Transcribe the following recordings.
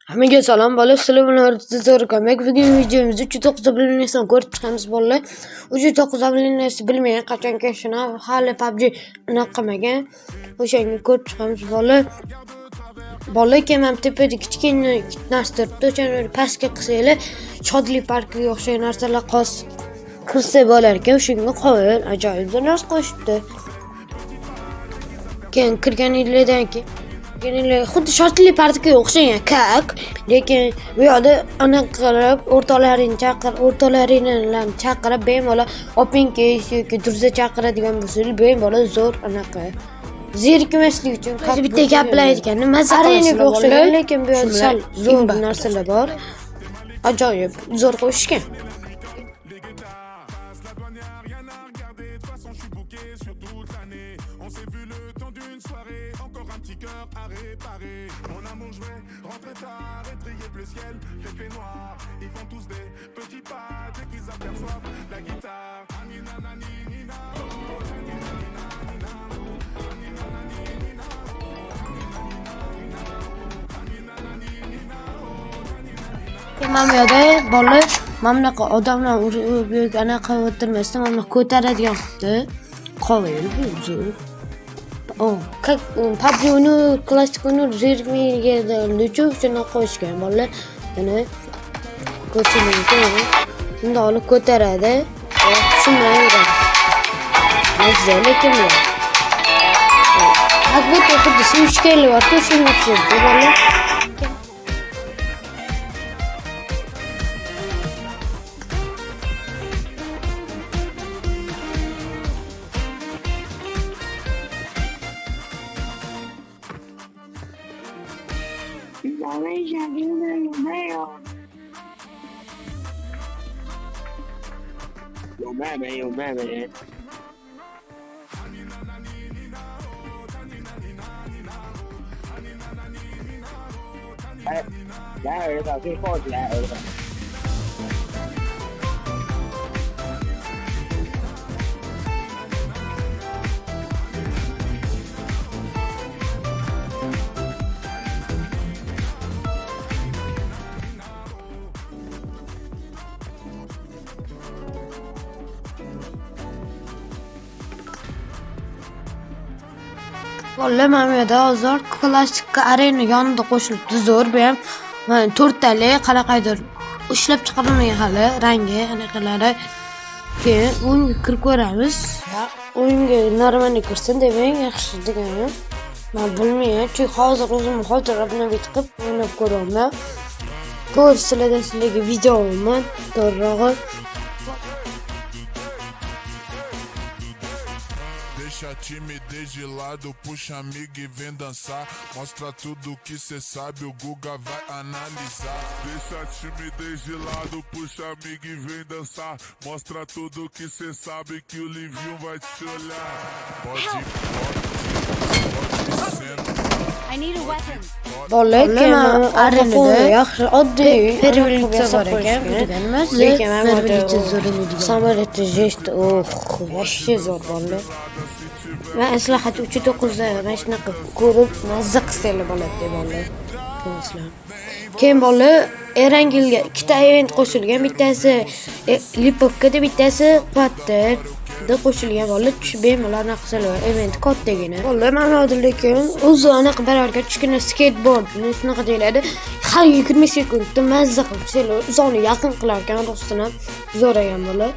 Hammaga salom bola, sizlar bilan Zo'rkamak. Bugun videomizda 309 bilinmasini ko'rib chiqamiz bolalar. 309 bilinmasini bilmagan qachonki shuni hali PUBG anaqa qilmagan. O'shanga ko'rib chiqamiz bolalar. Bola keman tepada kichkina narsa turibdi. O'shani pastga qilsanglar, shodlik parkiga o'xshagan narsalar kirsa bo'lar ekan. O'shanga qo'yil, ajoyib narsa qo'shibdi. Keyin kirganinglardan keyin xuddi shodlik partiga o'xshagan kak, lekin bu yoqda anaqa qilib o'rtalaringni chaqirib bemalol opinki yoki durza chaqiradigan bo'lsangiz bemalol zo'r anaqa zerikmaslik uchun bitta gaplar aytganda mazza qilasiz o'xshagan, lekin bu yoqda sal zo'r narsalar bor. Ajoyib zo'r qo'shishgan. On s'est vu le temps d'une soirée, encore un petit cœur à réparer. Mon amour, je vais rentrer tard et trier le ciel, fait noir. Ils font tous des petits pas dès qu'ils aperçoivent la guitare. Anina, nani, nina, oh, anina, nina, nina, oh, anina, nani, nina, oh, anina, nina, nina, oh, anina, nani, nina, oh, anina, nina. Mana bu yerda bola mamlaqa odamlar urib anaqa o'tirmasdan mana ko'taradigan qilibdi. Qo'yil zo'r. Как PUBG klassik zerikmayga shuni qo'shgan bolalar. Mana ko'chalarga shunda olib ko'taradi. Shunday yuradi. Mazza lekin yo'q. Hakbet xuddi switchkaylar bor-ku, shunga o'xshaydi bolalar. Yo meme. Lá ở đâu cái phone là ở đâu. Bolalar mana bu yerda hozir klassik arena yonida qo'shilibdi zo'r. Bu ham mana 4 tali qanaqadir ishlab chiqarilmagan hali rangi anaqalari. Keyin o'yinga kirib ko'ramiz. O'yinga normalni kirsin demang yaxshi deganim. Men bilmayman, chunki hozir o'zim obuna qilib o'ynab ko'raman. Sizlarga video olaman, to'g'rirog'i. Deixa a timidez de lado, puxa amigo e vem dançar. Mostra tudo que cê sabe, o Guga vai analisar. Deixa a timidez de lado, puxa amigo e vem dançar. Mostra tudo que cê sabe, que o Livinho vai te olhar. Pode I need a weapon. Lekin arenada yaxshi oddiy perverlikcha bor ekan, bilganmiz. Lekin perverlikcha zo'rlaydigan. Samolyotda jeshdi, вообще zo'r bolalar. Men islohot 309 da mana shunaqa ko'rib mazza qilsanglar bo'ladi deb bolalar. Keyin bolalar Erangilga ikkita event qo'shilgan, bittasi Lipovkada, bittasi Qatda qo'shilgan bolalar. Bemalol anaqa qilsalar event kattagina. Bolalar mana lekin o'zi anaqa barorga kichkina skateboard shunaqa deyiladi. Har 20 sekundda mazza qilib uzoqni yaqin qilar ekan, rostdan ham zo'r ekan bolalar.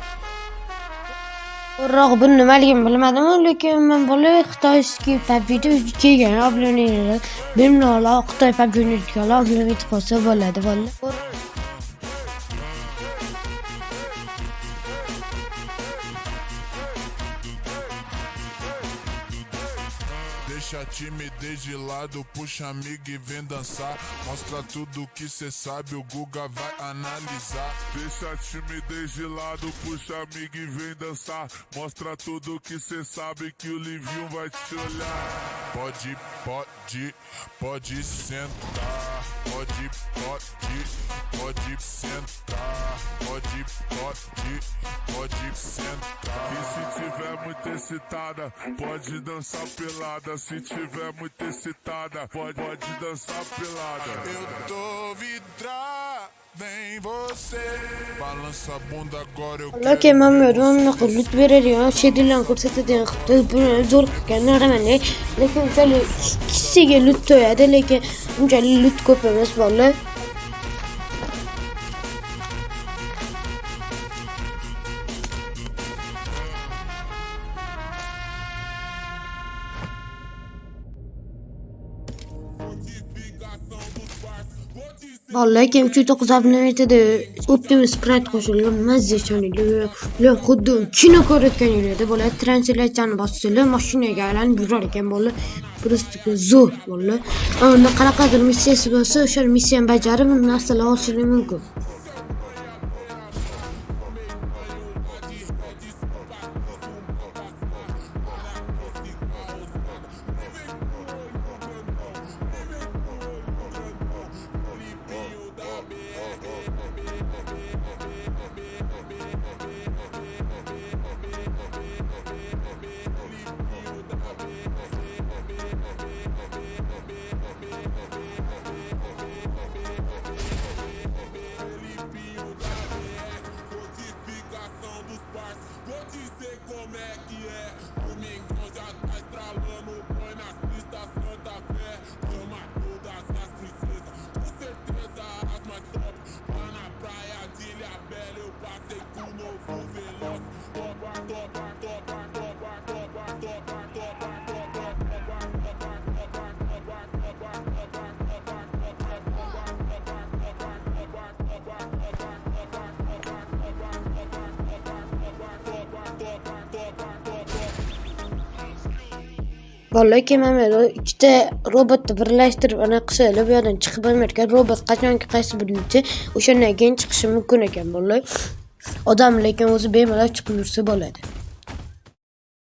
Biroq buni nimaligini bilmadim, lekin men bola Xitoyski PUBGda kelgan oblonerlar bemalol Xitoy PUBGni obloner etib qolsa bo'ladi bolalar. Deixa a timidez de lado, puxa amigo e vem dançar. Mostra tudo que cê sabe, o Guga vai analisar. Deixa a timidez de lado, puxa amigo e vem dançar. Mostra tudo que cê sabe, que o Livinho vai te olhar. pode sentar, pode sentar, pode sentar. E se tiver muito excitada, pode dançar pelada. Se tiver muito excitada, pode dançar pelada. Eu tô vidrado em você. Balança a bunda agora eu والله كمان مدون نقول تبرر يا شدي لان كنت تدين خطط زور كان رماني لكن قال كسي لوتو هذا لكن مجال لوت كوبا بس والله والله كم شو تقصد نهاية اوبتيموس برايت koşuyor مزه le خودun Çin'e korutken yürüyordu böyle translation basılı maşine gelen yürürken böyle burası zor böyle onda kara kadar misyası bası şöyle misyon becerimi nasıl olsun mümkün. Vou dizer como é que é. O Mengão já tá estralando, põe nas pistas Santa Fé. Chama todas as princesas, com certeza as mais top. Lá na praia de Ilhabela eu passei com o novo Veloz. Topa, topa, topa, topa, topa, topa, topa, topa, Vallahi ki Mehmet işte robotla birleştirip ana kısayla bir yerden çıkıp Amerika robot kaçanki qaysi birinchi o'shandan keyin chiqishi mumkin ekan vallahi odam lekin o'zi bemalol chiqib yursa bo'ladi.